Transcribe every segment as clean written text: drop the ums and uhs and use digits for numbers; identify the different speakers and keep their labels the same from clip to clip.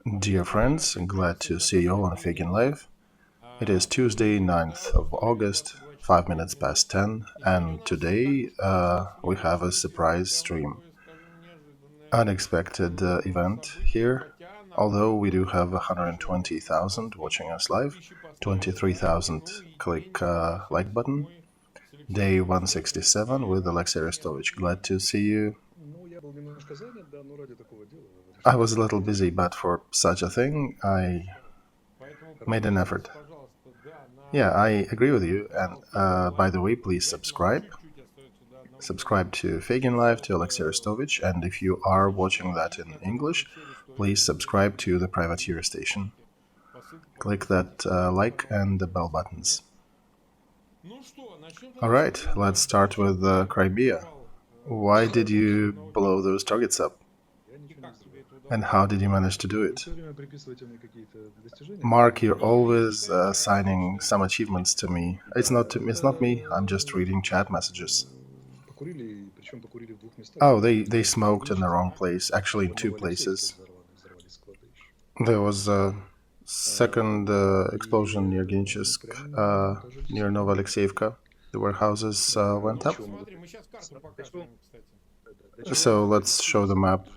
Speaker 1: Dear friends, glad to see you all on Feygin Live. It is Tuesday, 9th of August, 5 minutes past 10, and today we have a surprise stream. Unexpected event here, although we do have 120,000 watching us live, 23,000 click like button. Day 167 with Olexiy Arestovych. Glad to see you. I was a little busy, but for such a thing, I made an effort. Yeah, I agree with you. And by the way, please subscribe. Subscribe to Feigin Live, to Olexiy Arestovich, and if you are watching that in English, please subscribe to the Privateer station. Click that like and the bell buttons. Alright, let's start with Crimea. Why did you blow those targets up? And how did you manage to do it? Mark, you're always assigning some achievements to me. It's not me, I'm just reading chat messages. Oh, they smoked in the wrong place, actually in two places. There was a second explosion near Ginchisk, near Novoalexeyevka. The warehouses went up. So let's show the map.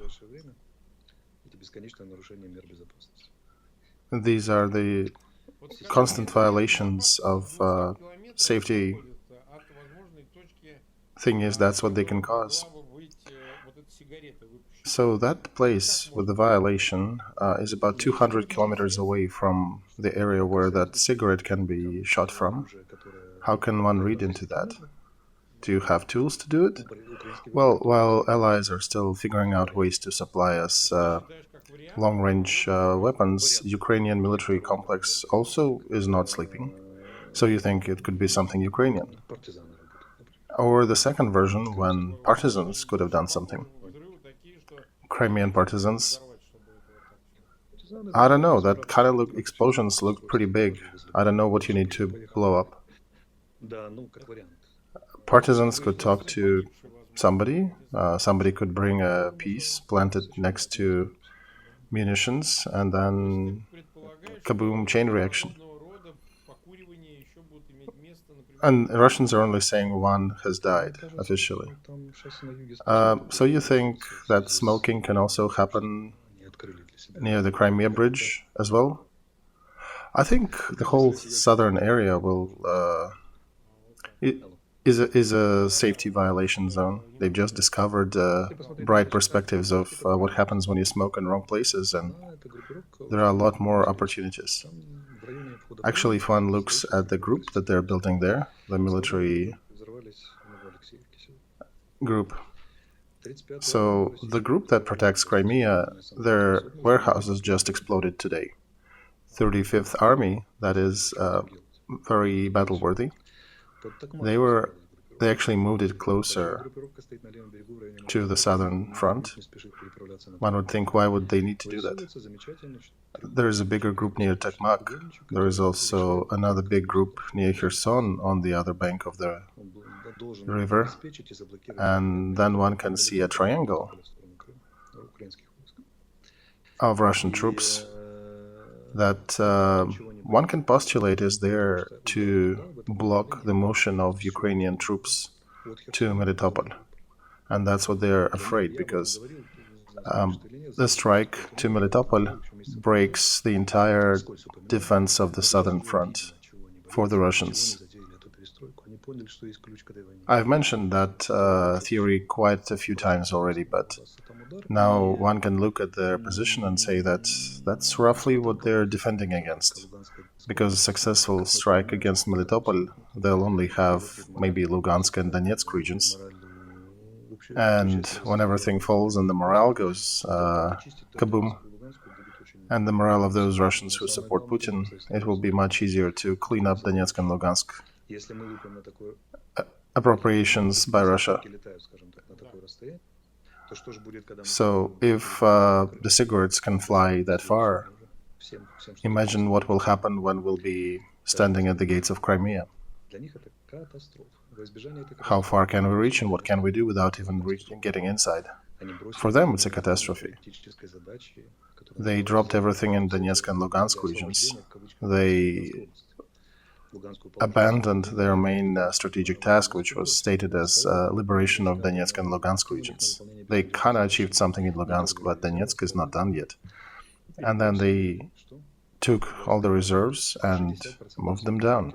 Speaker 1: These are the constant violations of safety. Thing is, that's what they can cause. So that place with the violation is about 200 kilometers away from the area where that cigarette can be shot from. How can one read into that? Do you have tools to do it? Well, while allies are still figuring out ways to supply us long-range weapons, Ukrainian military complex also is not sleeping. So you think it could be something Ukrainian? Or the second version, when partisans could have done something. Crimean partisans. I don't know, that kind of explosions look pretty big. I don't know what you need to blow up. Partisans could talk to somebody. Somebody could bring a piece, plant it next to munitions, and then kaboom, chain reaction. And Russians are only saying one has died, officially. So you think that smoking can also happen near the Crimea Bridge as well? I think the whole southern area is a safety violation zone. They've just discovered bright perspectives of what happens when you smoke in wrong places, and there are a lot more opportunities. Actually, if one looks at the group that they're building there, the military group, so the group that protects Crimea, their warehouses just exploded today. 35th Army, that is very battle-worthy. They actually moved it closer to the southern front. One would think, why would they need to do that? There is a bigger group near Tokmak. There is also another big group near Kherson on the other bank of the river. And then one can see a triangle of Russian troops that one can postulate is there to block the motion of Ukrainian troops to Melitopol. And that's what they're afraid, because the strike to Melitopol breaks the entire defense of the southern front for the Russians. I've mentioned that theory quite a few times already, but now one can look at their position and say that that's roughly what they're defending against. Because a successful strike against Melitopol, they'll only have maybe Lugansk and Donetsk regions. And when everything falls and the morale goes kaboom, and the morale of those Russians who support Putin, it will be much easier to clean up Donetsk and Lugansk. Appropriations by Russia. So if the cigarettes can fly that far, imagine what will happen when we'll be standing at the gates of Crimea. How far can we reach and what can we do without even getting inside? For them, it's a catastrophe. They dropped everything in Donetsk and Lugansk regions. They abandoned their main strategic task, which was stated as liberation of Donetsk and Lugansk regions. They kind of achieved something in Lugansk, but Donetsk is not done yet. And then they took all the reserves and moved them down.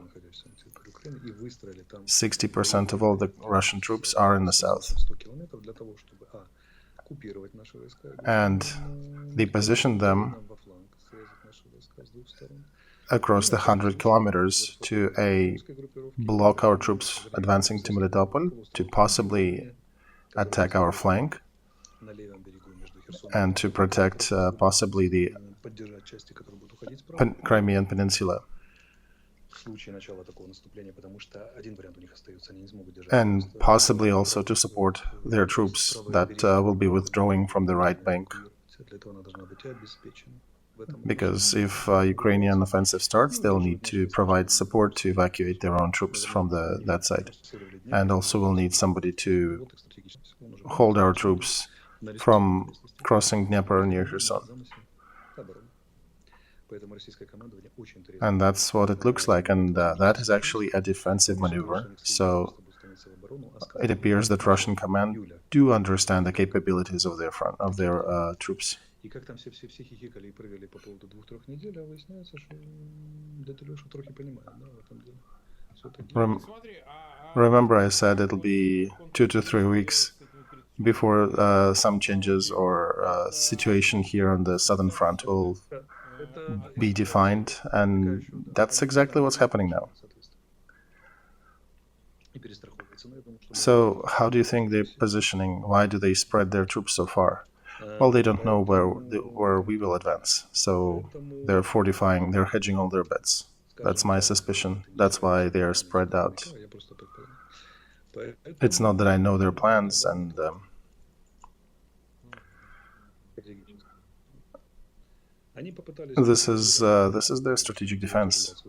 Speaker 1: 60% of all the Russian troops are in the south. And they positioned them across the 100 kilometers to block our troops advancing to Melitopol, to possibly attack our flank, and to protect possibly the Crimean Peninsula. And possibly also to support their troops that will be withdrawing from the right bank. Because if Ukrainian offensive starts, they'll need to provide support to evacuate their own troops from that side. And also will need somebody to hold our troops from crossing Dnieper near Kherson. And that's what it looks like, and that is actually a defensive maneuver. So it appears that Russian command do understand the capabilities of their troops. Remember, I said it'll be 2 to 3 weeks before some changes or situation here on the southern front will be defined, and that's exactly what's happening now. So how do you think they're positioning? Why do they spread their troops so far? Well, they don't know where we will advance, so they're fortifying, they're hedging all their bets. That's my suspicion. That's why they are spread out. It's not that I know their plans, and this is their strategic defense.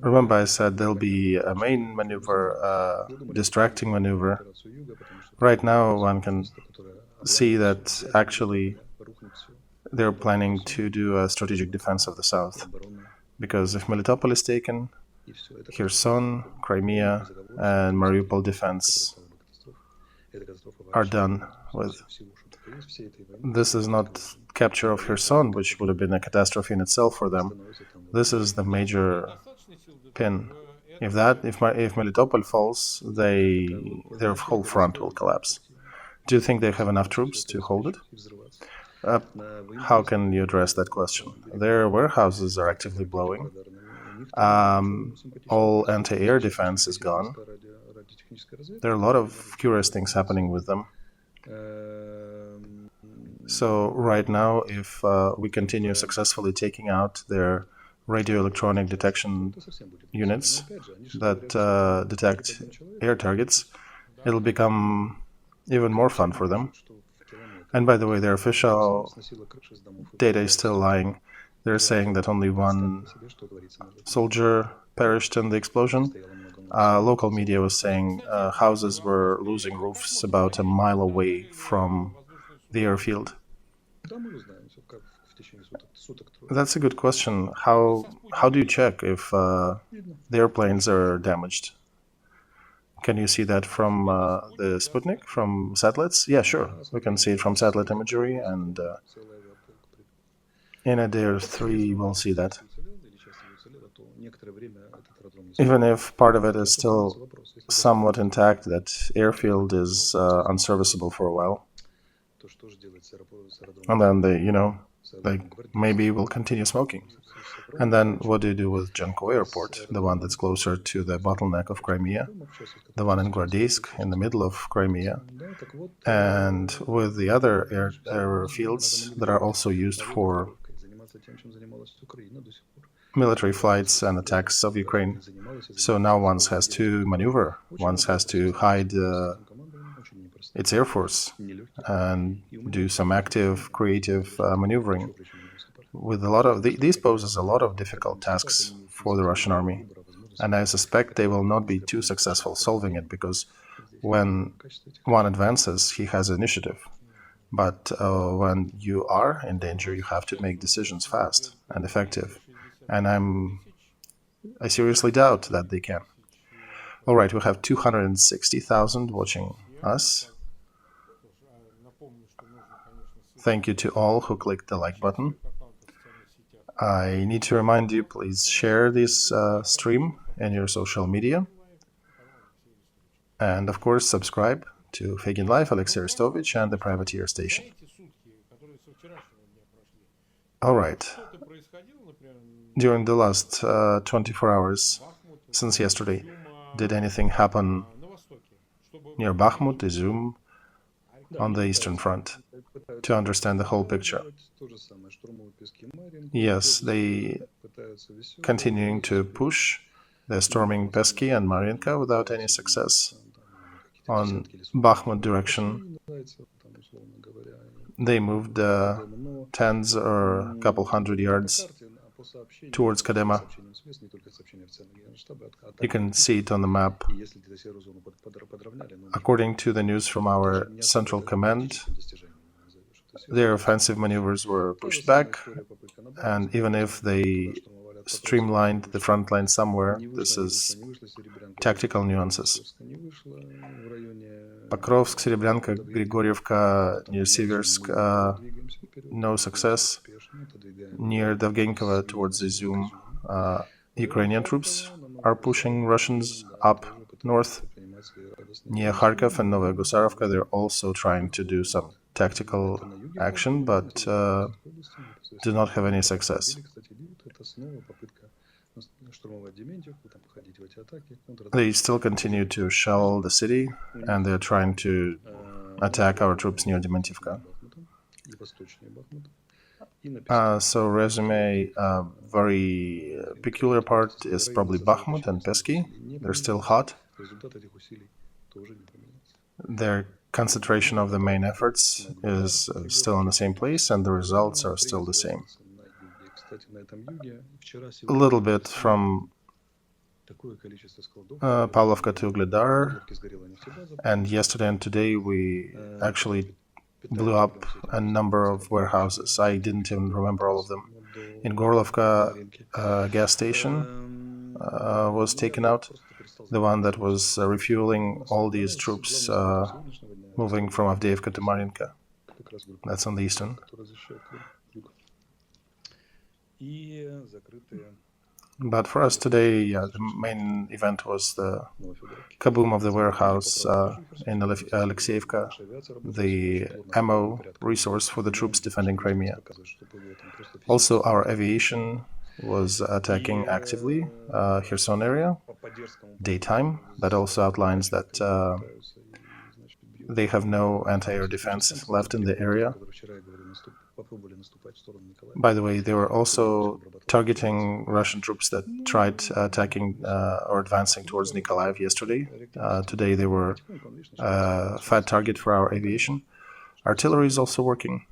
Speaker 1: Remember, I said there'll be a main maneuver, distracting maneuver. Right now, one can see that actually they're planning to do a strategic defense of the south. Because if Melitopol is taken, Kherson, Crimea, and Mariupol defense are done with. This is not capture of Kherson, which would have been a catastrophe in itself for them. This is the major pin. If Melitopol falls, their whole front will collapse. Do you think they have enough troops to hold it? How can you address that question? Their warehouses are actively blowing. All anti-air defense is gone. There are a lot of curious things happening with them. So right now, if we continue successfully taking out their radio electronic detection units that detect air targets, it'll become even more fun for them. And by the way, their official data is still lying. They're saying that only one soldier perished in the explosion. Local media was saying houses were losing roofs about a mile away from the airfield. That's a good question. How do you check if the airplanes are damaged? Can you see that from the Sputnik, from satellites? Yeah, sure. We can see it from satellite imagery, and in a day or 3 we'll see that. Even if part of it is still somewhat intact, that airfield is unserviceable for a while. And then they maybe will continue smoking. And then what do you do with Janko Airport, the one that's closer to the bottleneck of Crimea, the one in Gvardeysk, in the middle of Crimea, and with the other airfields that are also used for military flights and attacks of Ukraine. So now one has to maneuver, one has to hide its air force and do some active, creative maneuvering. With a lot of these poses a lot of difficult tasks for the Russian army. And I suspect they will not be too successful solving it, because when one advances, he has initiative. But when you are in danger, you have to make decisions fast and effective. And I seriously doubt that they can. All right, we have 260,000 watching us. Thank you to all who clicked the like button. I need to remind you, please share this stream in your social media. And of course, subscribe to Feygin Live, Olexiy Arestovych, and the Privateer Station. All right. During the last 24 hours since yesterday, did anything happen near Bakhmut, Izum, on the Eastern Front, to understand the whole picture? Yes, they continuing to push. They're storming Pesky and Mariinka without any success. On Bakhmut direction, they moved tens or a couple hundred yards towards Kadema. You can see it on the map. According to the news from our Central Command, their offensive maneuvers were pushed back, and even if they streamlined the front line somewhere, this is tactical nuances. Pokrovsk, Serebryanka, Grigorievka, near Siversk, no success. Near Devgenkova towards Izum, Ukrainian troops are pushing Russians up north. Near Kharkov and Novaya Gusarovka, they're also trying to do some tactical action, but do not have any success. They still continue to shell the city, and they're trying to attack our troops near Dementivka. So resume, very peculiar part is probably Bakhmut and Pesky. They're still hot. Their concentration of the main efforts is still in the same place, and the results are still the same. A little bit from Pavlovka to Ugledar, and yesterday and today we actually blew up a number of warehouses. I didn't even remember all of them. In Gorlovka, a gas station was taken out, the one that was refueling all these troops moving from Avdiivka to Mariinka. That's on the eastern. But for us today, the main event was the kaboom of the warehouse in Alexeyevka, the ammo resource for the troops defending Crimea. Also, our aviation was attacking actively Kherson area, daytime. That also outlines that they have no anti-air defense left in the area. By the way, they were also targeting Russian troops that tried attacking or advancing towards Nikolaev yesterday. Today they were a fat target for our aviation. Artillery is also working.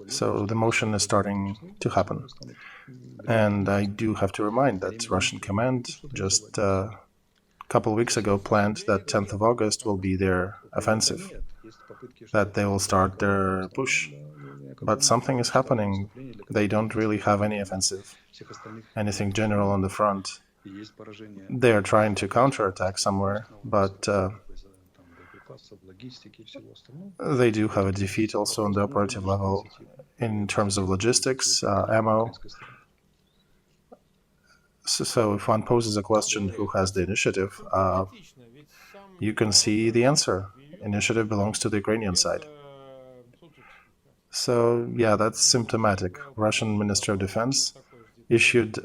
Speaker 1: So the motion is starting to happen. And I do have to remind that Russian command just a couple of weeks ago planned that 10th of August will be their offensive, that they will start their push. But something is happening. They don't really have any offensive, anything general on the front. They are trying to counterattack somewhere, but they do have a defeat also on the operative level in terms of logistics, ammo. So if one poses a question, who has the initiative, you can see the answer. Initiative belongs to the Ukrainian side. So, yeah, that's symptomatic. Russian Ministry of Defense issued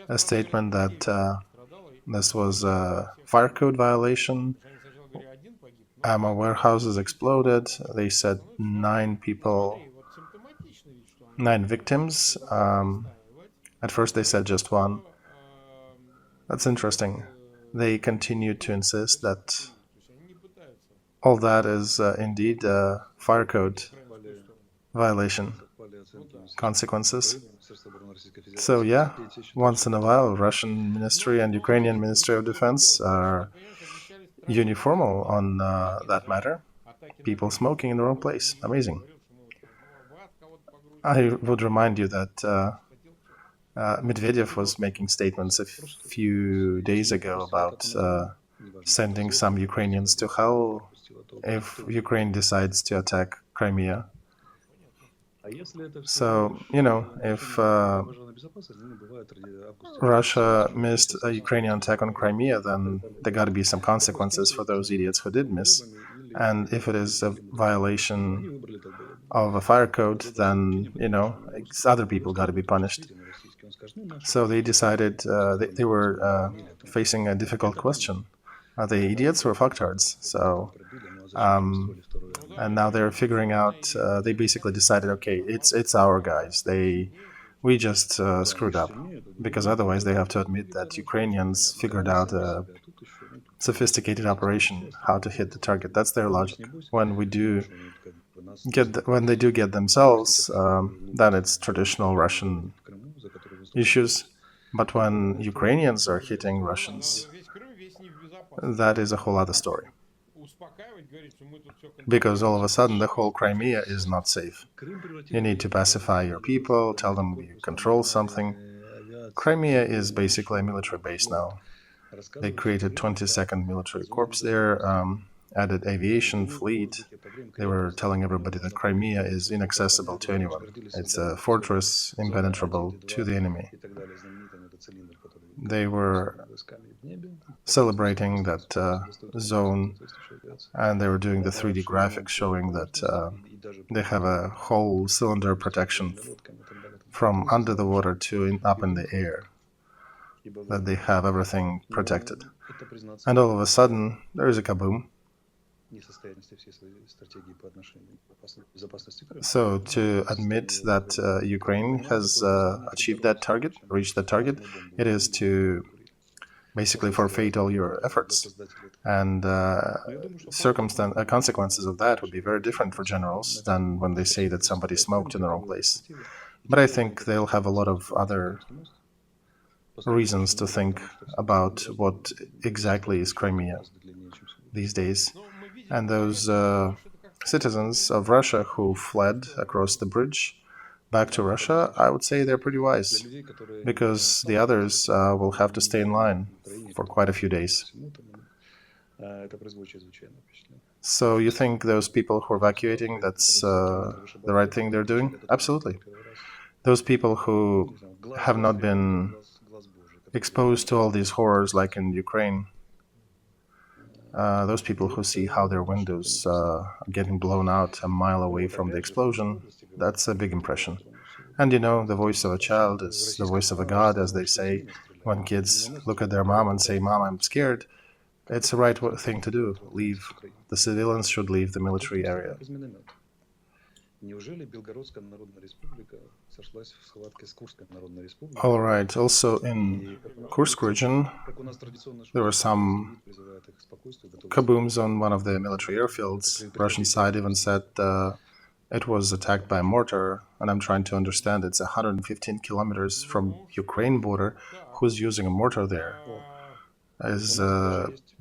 Speaker 1: a statement that this was a fire code violation. Ammo warehouses exploded. They said 9 victims. At first they said just 1. That's interesting. They continue to insist that all that is indeed a fire code violation. consequences. So yeah, once in a while, Russian Ministry and Ukrainian Ministry of Defense are uniformal on that matter. People smoking in the wrong place. Amazing. I would remind you that Medvedev was making statements a few days ago about sending some Ukrainians to hell if Ukraine decides to attack Crimea. So, if Russia missed a Ukrainian attack on Crimea, then there got to be some consequences for those idiots who did miss. And if it is a violation of a fire code, then, other people got to be punished. So they decided they were facing a difficult question. Are they idiots or fucktards? So, and now they're figuring out. They basically decided, okay, it's our guys. We just screwed up, because otherwise they have to admit that Ukrainians figured out a sophisticated operation how to hit the target. That's their logic. When they do get themselves, then it's traditional Russian issues. But when Ukrainians are hitting Russians, that is a whole other story. Because all of a sudden the whole Crimea is not safe. You need to pacify your people, tell them you control something. Crimea is basically a military base now. They created 22nd Military Corps there, added aviation fleet. They were telling everybody that Crimea is inaccessible to anyone. It's a fortress impenetrable to the enemy. They were celebrating that zone, and they were doing the 3D graphics showing that they have a whole cylinder protection from under the water to up in the air, that they have everything protected. And all of a sudden, there is a kaboom. So to admit that Ukraine has achieved that target, reached that target, it is to basically forfeit all your efforts. And consequences of that would be very different for generals than when they say that somebody smoked in the wrong place. But I think they'll have a lot of other reasons to think about what exactly is Crimea these days. And those citizens of Russia who fled across the bridge back to Russia, I would say they're pretty wise, because the others will have to stay in line for quite a few days. So you think those people who are evacuating, that's the right thing they're doing? Absolutely. Those people who have not been exposed to all these horrors like in Ukraine, those people who see how their windows are getting blown out a mile away from the explosion, that's a big impression. And the voice of a child is the voice of a god, as they say. When kids look at their mom and say, "Mom, I'm scared," it's the right thing to do. Leave. The civilians should leave the military area. All right. Also in Kursk region, there were some kabooms on one of the military airfields. Russian side even said it was attacked by a mortar, and I'm trying to understand. It's 115 kilometers from Ukraine border. Who's using a mortar there? Is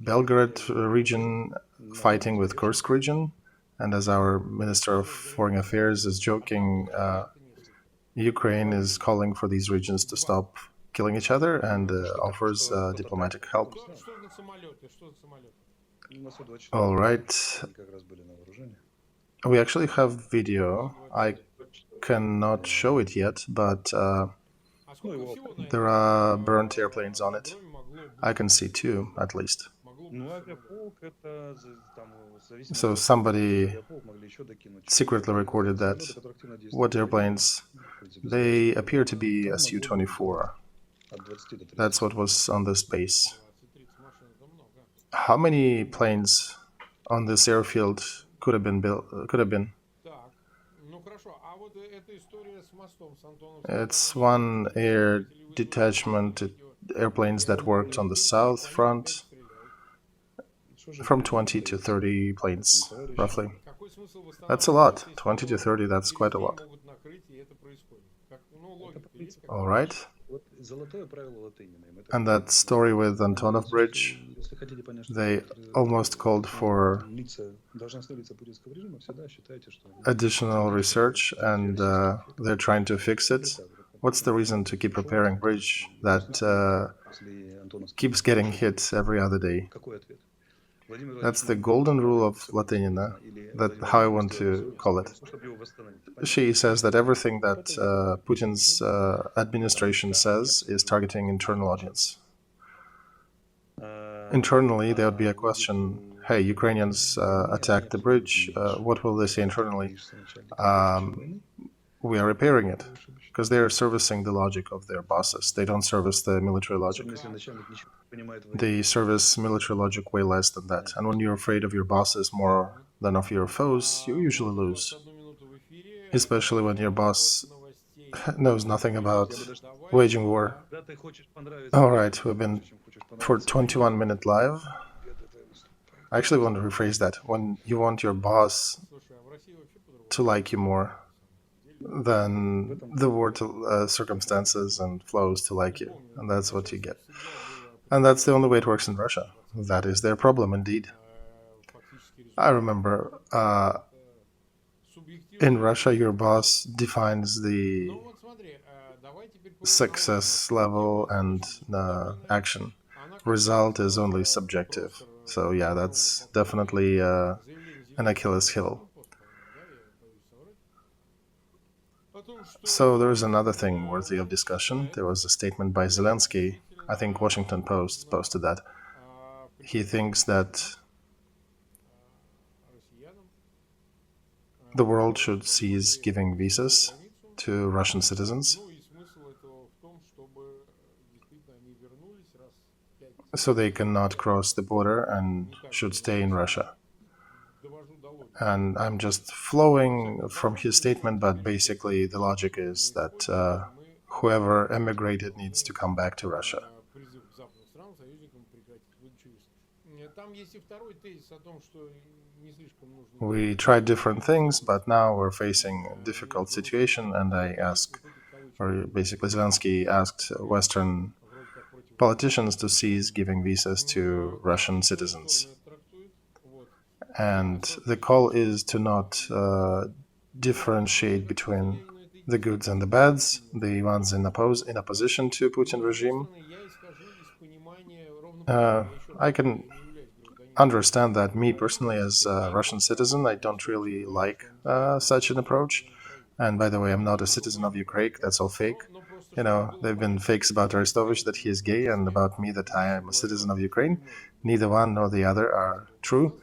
Speaker 1: Belgorod region fighting with Kursk region? And as our Minister of Foreign Affairs is joking, Ukraine is calling for these regions to stop killing each other and offers diplomatic help. All right. We actually have video. I cannot show it yet, but there are burnt airplanes on it. I can see two, at least. So somebody secretly recorded that. What airplanes? They appear to be Su-24. That's what was on this base. How many planes on this airfield could have been built? It's one air detachment airplanes that worked on the south front, from 20 to 30 planes, roughly. That's a lot. 20 to 30, that's quite a lot. All right. And that story with Antonov Bridge, they almost called for additional research, and they're trying to fix it. What's the reason to keep repairing bridge that keeps getting hit every other day? That's the golden rule of Latynina, that's how I want to call it. She says that everything that Putin's administration says is targeting internal audience. Internally, there would be a question, hey, Ukrainians attacked the bridge, what will they say internally? We are repairing it, because they are servicing the logic of their bosses. They don't service the military logic. They service military logic way less than that. And when you're afraid of your bosses more than of your foes, you usually lose. Especially when your boss knows nothing about waging war. All right, we've been for 21-minute live. I actually want to rephrase that. When you want your boss to like you more than the war circumstances and flows to like you. And that's what you get. And that's the only way it works in Russia. That is their problem, indeed. I remember in Russia, your boss defines the success level and action. Result is only subjective. So yeah, that's definitely an Achilles heel. So there is another thing worthy of discussion. There was a statement by Zelensky. I think Washington Post posted that. He thinks that the world should cease giving visas to Russian citizens, so they cannot cross the border and should stay in Russia. And I'm just flowing from his statement, but basically the logic is that whoever emigrated needs to come back to Russia. We tried different things, but now we're facing a difficult situation, and I ask, or basically Zelensky asked Western politicians to cease giving visas to Russian citizens. And the call is to not differentiate between the goods and the bads, the ones in opposition to Putin regime. I can understand that. Me personally, as a Russian citizen, I don't really like such an approach. And by the way, I'm not a citizen of Ukraine. That's all fake. You know, there have been fakes about Arestovych that he is gay, and about me that I am a citizen of Ukraine. Neither one nor the other are true.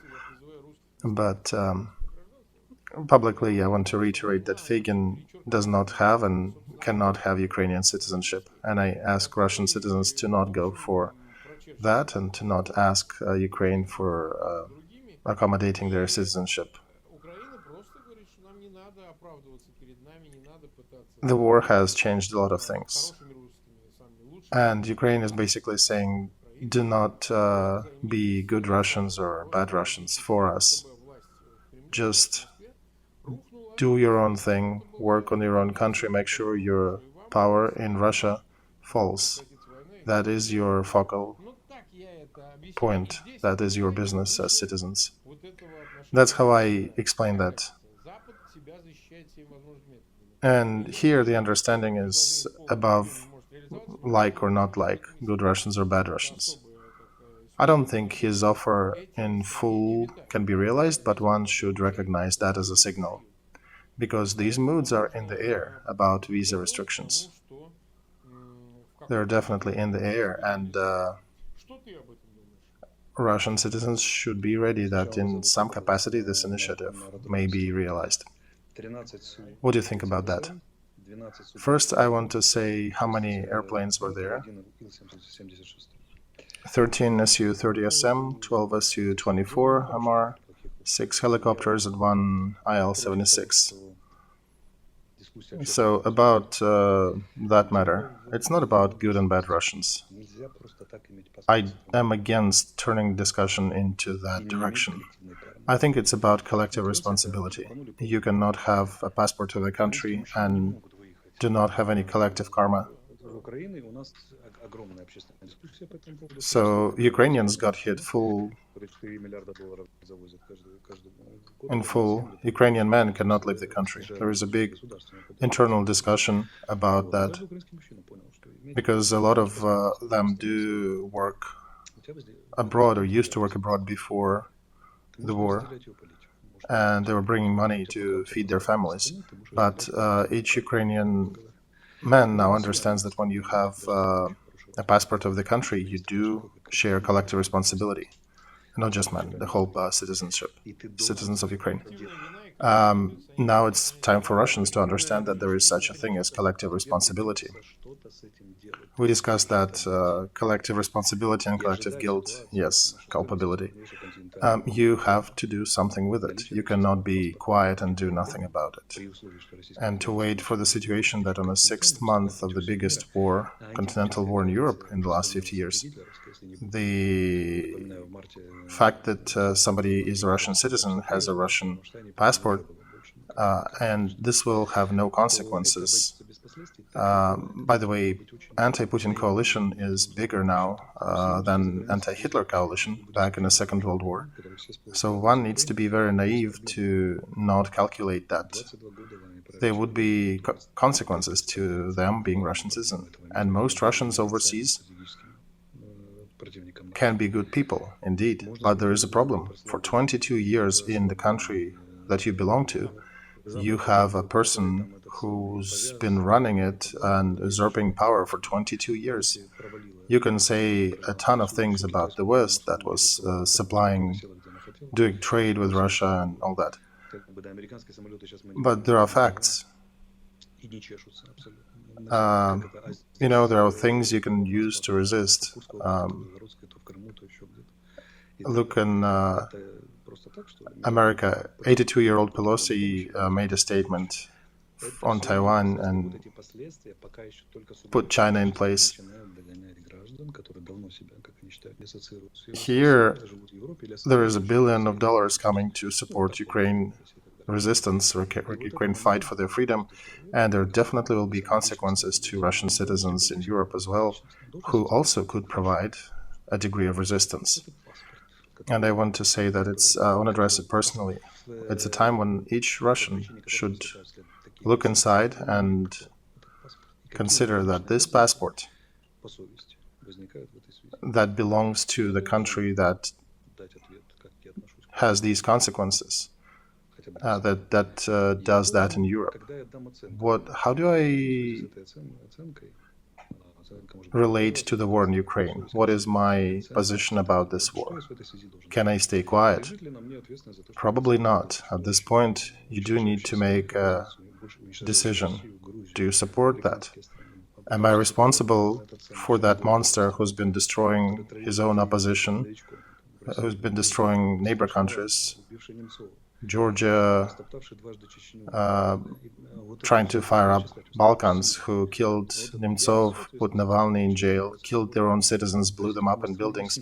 Speaker 1: But publicly, I want to reiterate that Feygin does not have and cannot have Ukrainian citizenship. And I ask Russian citizens to not go for that and to not ask Ukraine for accommodating their citizenship. The war has changed a lot of things. And Ukraine is basically saying, do not be good Russians or bad Russians for us. Just do your own thing, work on your own country, make sure your power in Russia falls. That is your focal point. That is your business as citizens. That's how I explain that. And here the understanding is above like or not like, good Russians or bad Russians. I don't think his offer in full can be realized, but one should recognize that as a signal, because these moods are in the air about visa restrictions. They're definitely in the air, and Russian citizens should be ready that in some capacity this initiative may be realized. What do you think about that? First, I want to say how many airplanes were there. 13 Su-30SM, 12 Su-24 MR, 6 helicopters and 1 IL-76. So about that matter, it's not about good and bad Russians. I am against turning discussion into that direction. I think it's about collective responsibility. You cannot have a passport to the country and do not have any collective karma. So Ukrainians got hit in full. Ukrainian men cannot leave the country. There is a big internal discussion about that because a lot of them do work abroad or used to work abroad before the war, and they were bringing money to feed their families. But each Ukrainian man now understands that when you have a passport of the country, you do share collective responsibility. Not just men, the whole citizens of Ukraine. Now it's time for Russians to understand that there is such a thing as collective responsibility. We discussed that collective responsibility and collective guilt, yes, culpability. You have to do something with it. You cannot be quiet and do nothing about it. And to wait for the situation that on the 6th month of the biggest war, continental war in Europe in the last 50 years, the fact that somebody is a Russian citizen, has a Russian passport, and this will have no consequences. By the way, anti-Putin coalition is bigger now than anti-Hitler coalition back in the Second World War. So one needs to be very naive to not calculate that there would be consequences to them being Russian citizens. And most Russians overseas can be good people, indeed. But there is a problem. For 22 years in the country that you belong to, you have a person who's been running it and usurping power for 22 years. You can say a ton of things about the West that was supplying, doing trade with Russia and all that. But there are facts. There are things you can use to resist. Look in America, 82-year-old Pelosi made a statement on Taiwan and put China in place. Here, there is $1 billion coming to support Ukraine resistance, or Ukraine fight for their freedom, and there definitely will be consequences to Russian citizens in Europe as well, who also could provide a degree of resistance. And I want to say that I want to address it personally. It's a time when each Russian should look inside and consider that this passport that belongs to the country that has these consequences, that does that in Europe. How do I relate to the war in Ukraine? What is my position about this war? Can I stay quiet? Probably not. At this point, you do need to make a decision. Do you support that? Am I responsible for that monster who's been destroying his own opposition, who's been destroying neighbor countries? Georgia, trying to fire up Balkans, who killed Nemtsov, put Navalny in jail, killed their own citizens, blew them up in buildings.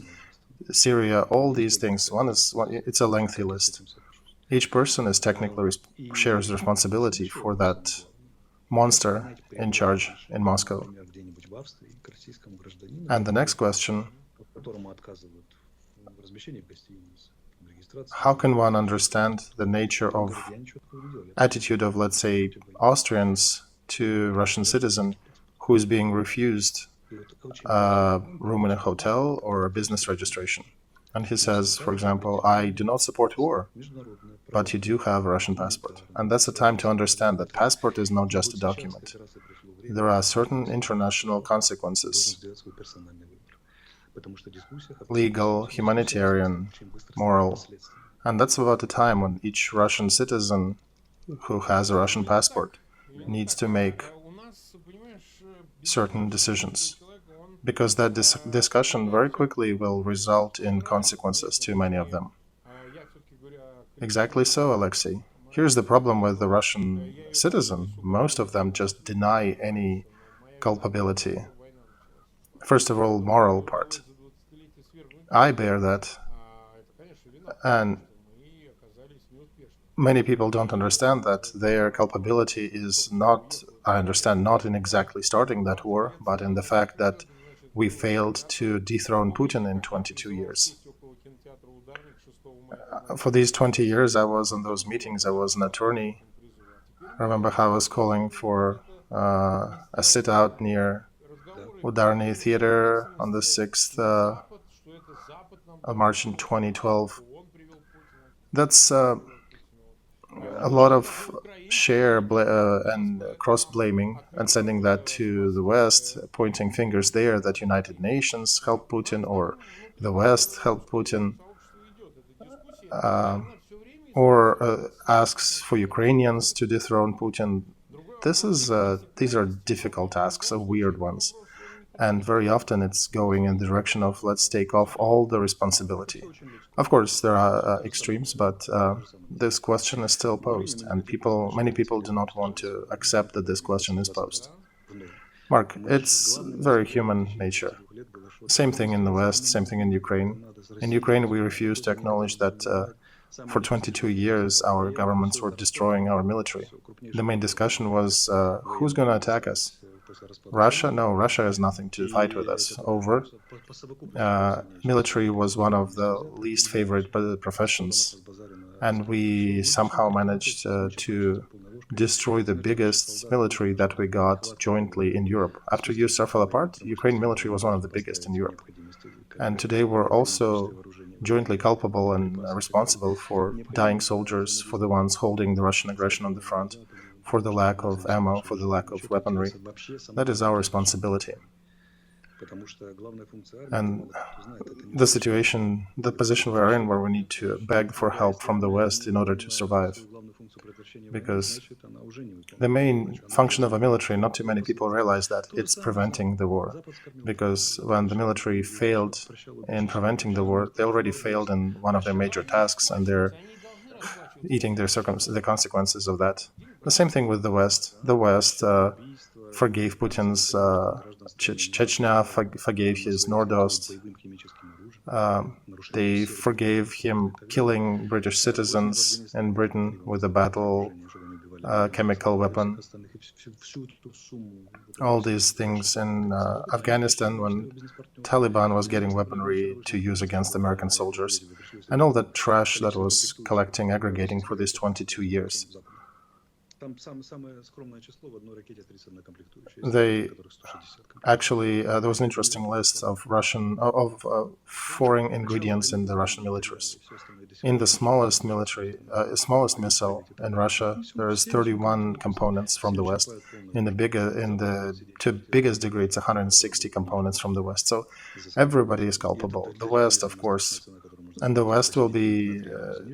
Speaker 1: Syria, all these things. It's a lengthy list. Each person is technically shares responsibility for that monster in charge in Moscow. And the next question: how can one understand the nature of attitude of, let's say, Austrians to Russian citizen who is being refused a room in a hotel or a business registration? And he says, for example, I do not support war, but you do have a Russian passport. And that's the time to understand that passport is not just a document. There are certain international consequences, legal, humanitarian, moral. And that's about the time when each Russian citizen who has a Russian passport needs to make certain decisions. Because that discussion very quickly will result in consequences to many of them. Exactly so, Olexiy. Here's the problem with the Russian citizen. Most of them just deny any culpability. First of all, moral part. I bear that. And many people don't understand that their culpability is not, I understand, not in exactly starting that war, but in the fact that we failed to dethrone Putin in 22 years. For these 20 years, I was in those meetings. I was an attorney. I remember how I was calling for a sit-out near Udarny Theater on the 6th of March in 2012. That's a lot of and cross-blaming and sending that to the West, pointing fingers there that United Nations helped Putin or the West helped Putin, or asks for Ukrainians to dethrone Putin. These are difficult tasks, weird ones. And very often it's going in the direction of let's take off all the responsibility. Of course, there are extremes, but this question is still posed, and many people do not want to accept that this question is posed. Mark, it's very human nature. Same thing in the West, same thing in Ukraine. In Ukraine, we refuse to acknowledge that for 22 years our governments were destroying our military. The main discussion was who's going to attack us? Russia? No, Russia has nothing to fight with us over. Military was one of the least favorite professions, and we somehow managed to destroy the biggest military that we got jointly in Europe. After USSR fell apart, Ukraine military was one of the biggest in Europe. And today we're also jointly culpable and responsible for dying soldiers, for the ones holding the Russian aggression on the front, for the lack of ammo, for the lack of weaponry. That is our responsibility. And the situation, the position we're in, where we need to beg for help from the West in order to survive. Because the main function of a military, not too many people realize that, it's preventing the war. Because when the military failed in preventing the war, they already failed in one of their major tasks, and they're eating the consequences of that. The same thing with the West. The West forgave Putin's Chechnya, forgave his Nordost. They forgave him killing British citizens in Britain with a battle chemical weapon. All these things in Afghanistan when Taliban was getting weaponry to use against American soldiers, and all that trash that was aggregating for these 22 years. They actually, there was an interesting list of foreign ingredients in the Russian militaries. In the smallest missile in Russia, there is 31 components from the West. In the two biggest degree, it's 160 components from the West. So everybody is culpable. The West, of course. And the West will be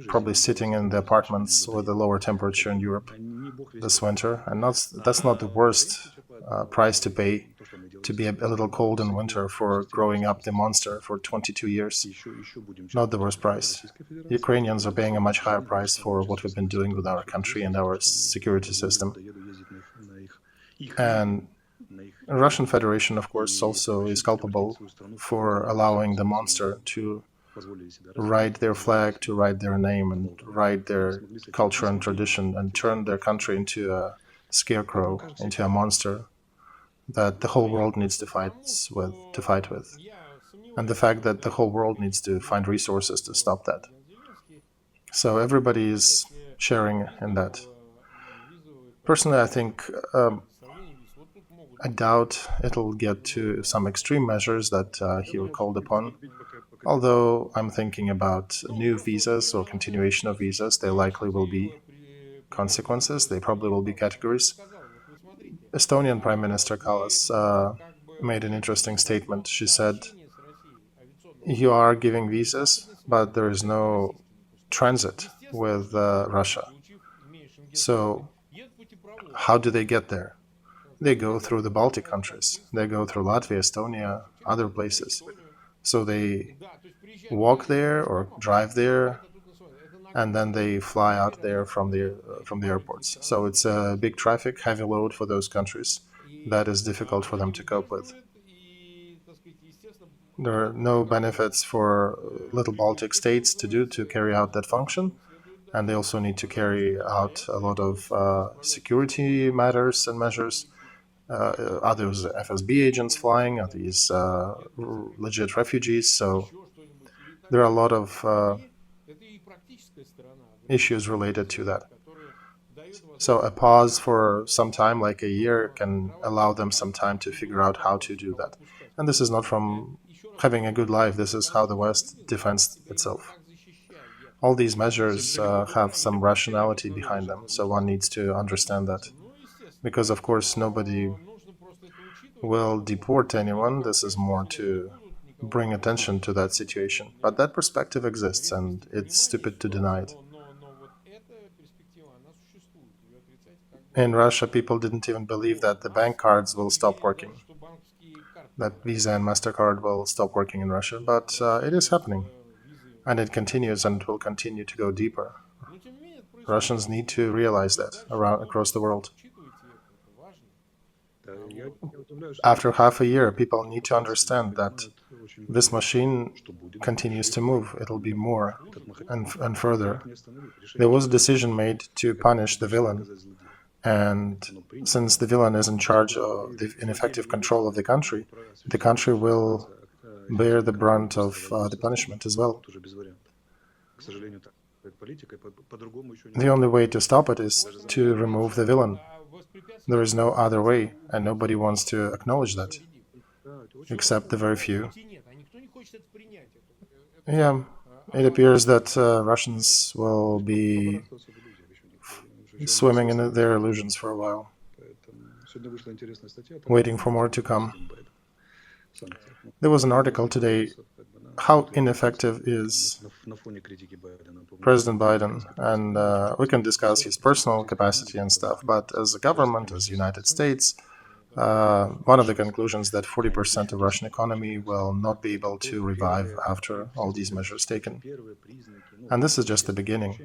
Speaker 1: probably sitting in the apartments with a lower temperature in Europe this winter. And that's not the worst price to pay, to be a little cold in winter for growing up the monster for 22 years. Not the worst price. Ukrainians are paying a much higher price for what we've been doing with our country and our security system. And the Russian Federation, of course, also is culpable for allowing the monster to write their flag, to write their name, and write their culture and tradition, and turn their country into a scarecrow, into a monster that the whole world needs to fight with. And the fact that the whole world needs to find resources to stop that. So everybody is sharing in that. Personally, I think I doubt it'll get to some extreme measures that he called upon. Although I'm thinking about new visas or continuation of visas, there likely will be consequences. There probably will be categories. Estonian Prime Minister Kallas made an interesting statement. She said, you are giving visas, but there is no transit with Russia. So how do they get there? They go through the Baltic countries. They go through Latvia, Estonia, other places. So they walk there or drive there, and then they fly out there from the airports. So it's a big traffic, heavy load for those countries that is difficult for them to cope with. There are no benefits for little Baltic states to carry out that function, and they also need to carry out a lot of security matters and measures. Are those FSB agents flying? Are these legit refugees? So there are a lot of issues related to that. So a pause for some time, like a year, can allow them some time to figure out how to do that. And this is not from having a good life. This is how the West defends itself. All these measures have some rationality behind them, so one needs to understand that. Because, of course, nobody will deport anyone. This is more to bring attention to that situation. But that perspective exists, and it's stupid to deny it. In Russia, people didn't even believe that the bank cards will stop working, that Visa and MasterCard will stop working in Russia, but it is happening, and it continues and will continue to go deeper. Russians need to realize that across the world. After half a year, people need to understand that this machine continues to move. It'll be more and further. There was a decision made to punish the villain. And since the villain is in charge of the ineffective control of the country will bear the brunt of the punishment as well. The only way to stop it is to remove the villain. There is no other way, and nobody wants to acknowledge that, except the very few. Yeah, it appears that Russians will be swimming in their illusions for a while, waiting for more to come. There was an article today, how ineffective is President Biden, and we can discuss his personal capacity and stuff, but as a government, as the United States, one of the conclusions that 40% of Russian economy will not be able to revive after all these measures taken. And this is just the beginning.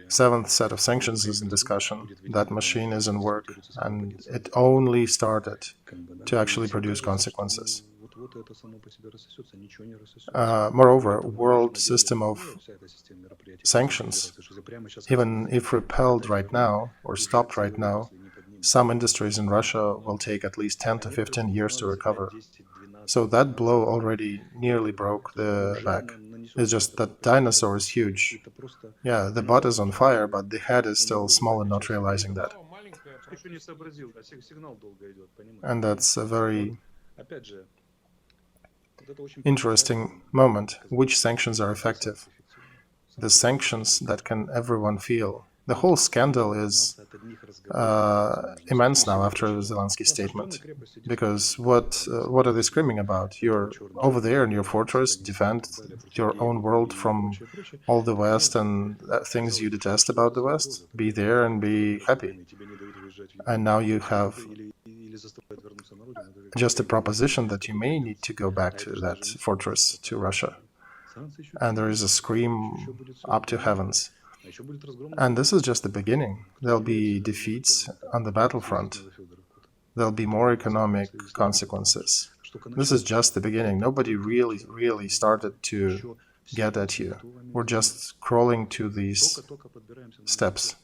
Speaker 1: Seventh set of sanctions is in discussion. That machine is in work, and it only started to actually produce consequences. Moreover, world system of sanctions, even if repelled right now or stopped right now, some industries in Russia will take at least 10 to 15 years to recover. So that blow already nearly broke the back. It's just that dinosaur is huge. Yeah, the butt is on fire, but the head is still small and not realizing that. And that's a very interesting moment. Which sanctions are effective? The sanctions that can everyone feel. The whole scandal is immense now after Zelensky's statement, because what are they screaming about? You're over there in your fortress, defend your own world from all the West and things you detest about the West. Be there and be happy. And now you have just a proposition that you may need to go back to that fortress, to Russia. And there is a scream up to heavens. And this is just the beginning. There'll be defeats on the battlefront. There'll be more economic consequences. This is just the beginning. Nobody really started to get at you. We're just crawling to these steps.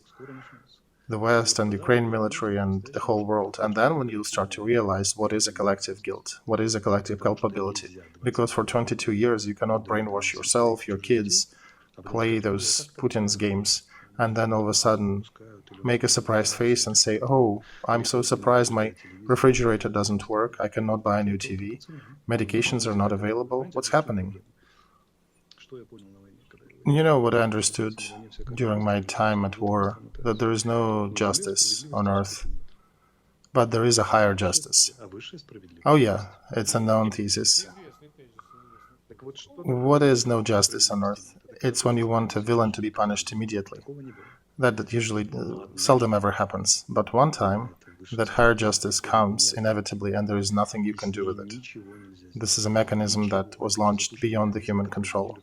Speaker 1: The West and Ukraine military and the whole world. And then when you start to realize what is a collective guilt, what is a collective culpability. Because for 22 years you cannot brainwash yourself, your kids, play those Putin's games, and then all of a sudden make a surprised face and say, oh, I'm so surprised my refrigerator doesn't work, I cannot buy a new TV, medications are not available, what's happening? You know what I understood during my time at war, that there is no justice on earth, but there is a higher justice. Oh yeah, it's a known thesis. What is no justice on earth? It's when you want a villain to be punished immediately. That usually seldom ever happens. But one time, that higher justice comes inevitably and there is nothing you can do with it. This is a mechanism that was launched beyond the human control.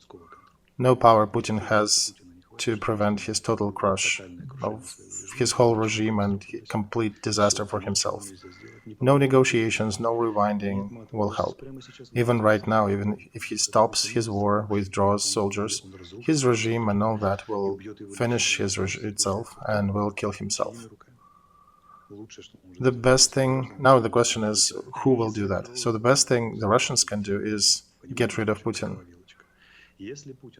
Speaker 1: No power Putin has to prevent his total crush of his whole regime and complete disaster for himself. No negotiations, no rewinding will help. Even right now, even if he stops his war, withdraws soldiers, his regime and all that will finish itself and will kill himself. The best thing, now the question is, who will do that? So the best thing the Russians can do is get rid of Putin.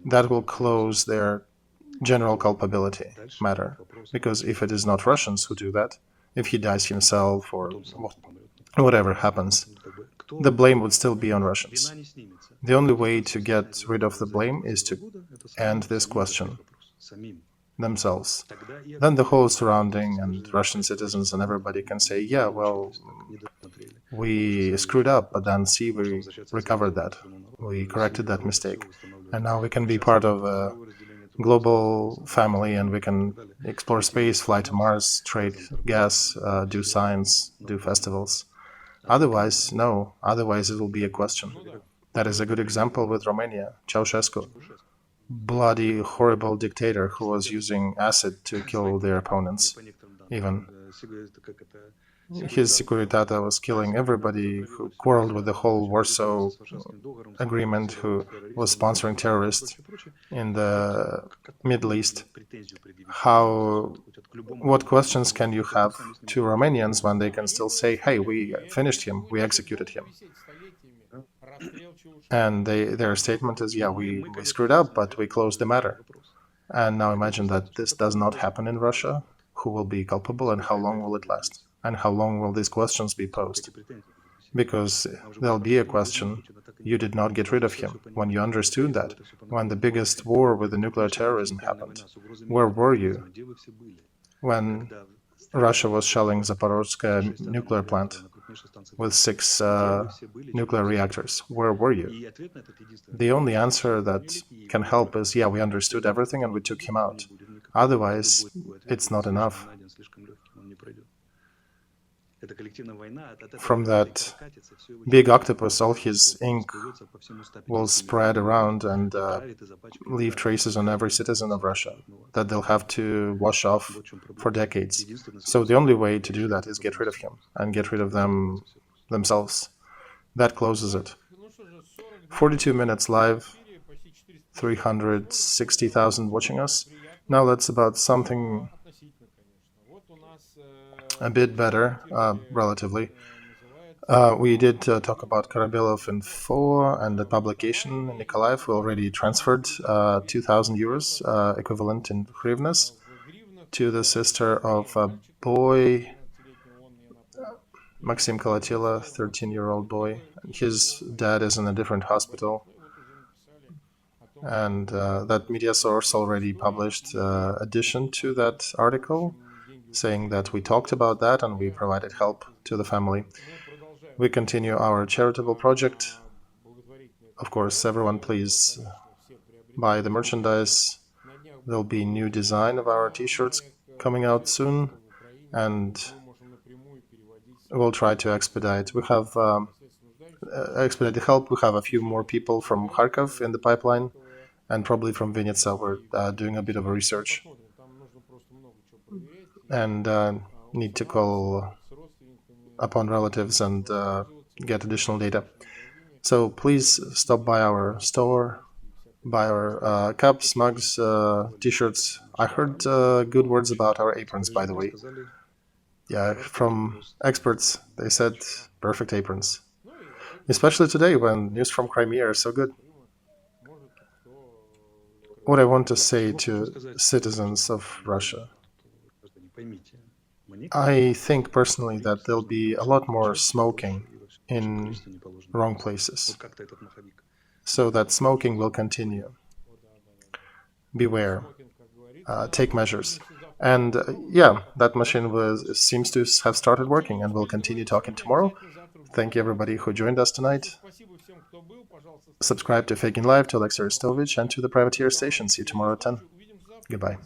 Speaker 1: That will close their general culpability matter. Because if it is not Russians who do that, if he dies himself or whatever happens, the blame would still be on Russians. The only way to get rid of the blame is to end this question themselves. Then the whole surrounding and Russian citizens and everybody can say, yeah, well, we screwed up, but then see, we recovered that. We corrected that mistake. And now we can be part of a global family and we can explore space, fly to Mars, trade gas, do science, do festivals. Otherwise, no. Otherwise, it will be a question. That is a good example with Romania, Ceausescu. Bloody, horrible dictator who was using acid to kill their opponents, even. His Securitate was killing everybody who quarreled with the whole Warsaw Agreement, who was sponsoring terrorists in the Middle East. What questions can you have to Romanians when they can still say, hey, we finished him, we executed him? And their statement is, yeah, we screwed up, but we closed the matter. And now imagine that this does not happen in Russia. Who will be culpable and how long will it last? And how long will these questions be posed? Because there'll be a question, you did not get rid of him. When you understood that, when the biggest war with the nuclear terrorism happened, where were you? When Russia was shelling Zaporozhye nuclear plant with 6 nuclear reactors, where were you? The only answer that can help is, yeah, we understood everything and we took him out. Otherwise, it's not enough. From that big octopus, all his ink will spread around and leave traces on every citizen of Russia that they'll have to wash off for decades. So the only way to do that is get rid of him and get rid of them themselves. That closes it. 42 minutes live, 360,000 watching us. Now let's about something a bit better, relatively. We did talk about Korabelov Info and the publication in Nikolaev. We already transferred 2,000 euros, equivalent in hryvnias, to the sister of a boy, Maxim Kalatila, 13-year-old boy. His dad is in a different hospital. And that media source already published addition to that article, saying that we talked about that and we provided help to the family. We continue our charitable project. Of course, everyone please buy the merchandise. There'll be new design of our t-shirts coming out soon, and we'll try to expedite. We have expedited help. We have a few more people from Kharkov in the pipeline, and probably from Vinnytsia. We're doing a bit of a research. And need to call upon relatives and get additional data. So please stop by our store, buy our cups, mugs, t-shirts. I heard good words about our aprons, by the way. Yeah, from experts, they said perfect aprons. Especially today when news from Crimea are so good. What I want to say to citizens of Russia, I think personally that there'll be a lot more smoking in wrong places, so that smoking will continue. Beware, take measures. And yeah, that machine seems to have started working, and we'll continue talking tomorrow. Thank you everybody who joined us tonight. Subscribe to Feygin Live, to Olexiy Arestovych, and to the Privateer Station. See you tomorrow at 10. Goodbye.